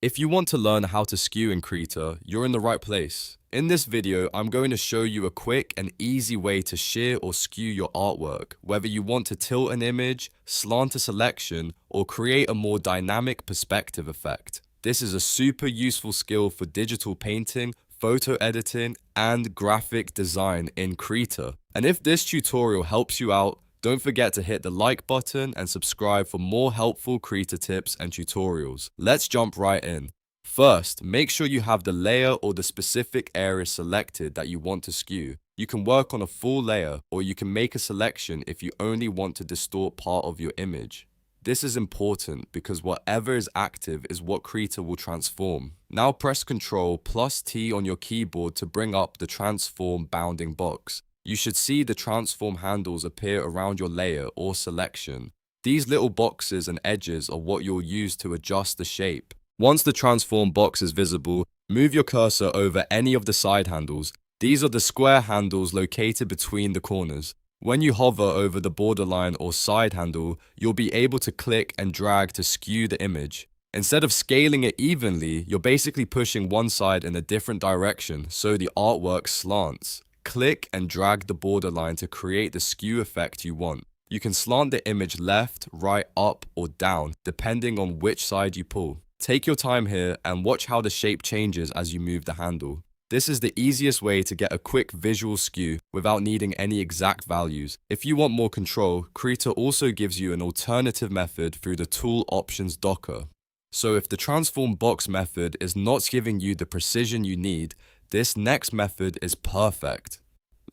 If you want to learn how to skew in Krita, you're in the right place. In this video, I'm going to show you a quick and easy way to shear or skew your artwork, whether you want to tilt an image, slant a selection, or create a more dynamic perspective effect. This is a super useful skill for digital painting, photo editing, and graphic design in Krita. And if this tutorial helps you out, don't forget to hit the like button and subscribe for more helpful Krita tips and tutorials. Let's jump right in. First, make sure you have the layer or the specific area selected that you want to skew. You can work on a full layer, or you can make a selection if you only want to distort part of your image. This is important because whatever is active is what Krita will transform. Now press Ctrl plus T on your keyboard to bring up the transform bounding box. You should see the transform handles appear around your layer or selection. These little boxes and edges are what you'll use to adjust the shape. Once the transform box is visible, move your cursor over any of the side handles. These are the square handles located between the corners. When you hover over the borderline or side handle, you'll be able to click and drag to skew the image. Instead of scaling it evenly, you're basically pushing one side in a different direction, so the artwork slants. Click and drag the borderline to create the skew effect you want. You can slant the image left, right, up, or down, depending on which side you pull. Take your time here and watch how the shape changes as you move the handle. This is the easiest way to get a quick visual skew without needing any exact values. If you want more control, Krita also gives you an alternative method through the Tool Options docker. So if the transform box method is not giving you the precision you need, this next method is perfect.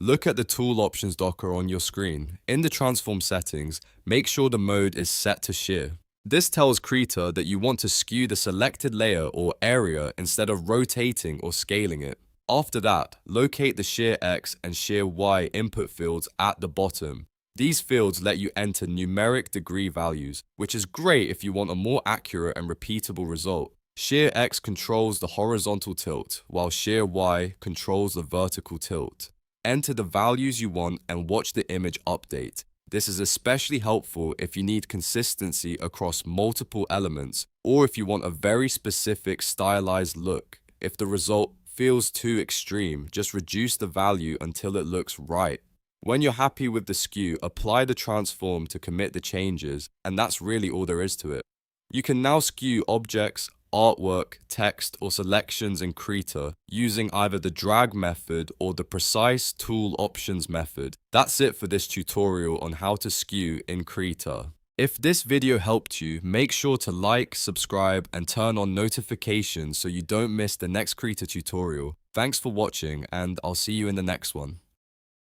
Look at the Tool Options docker on your screen. In the transform settings, make sure the mode is set to shear. This tells Krita that you want to skew the selected layer or area instead of rotating or scaling it. After that, locate the Shear X and Shear Y input fields at the bottom. These fields let you enter numeric degree values, which is great if you want a more accurate and repeatable result. Shear X controls the horizontal tilt, while Shear Y controls the vertical tilt. Enter the values you want and watch the image update. This is especially helpful if you need consistency across multiple elements, or if you want a very specific stylized look. If the result feels too extreme, just reduce the value until it looks right. When you're happy with the skew, apply the transform to commit the changes, and that's really all there is to it. You can now skew objects, artwork, text, or selections in Krita using either the drag method or the precise tool options method. That's it for this tutorial on how to skew in Krita. If this video helped you, make sure to like, subscribe, and turn on notifications so you don't miss the next Krita tutorial. Thanks for watching, and I'll see you in the next one.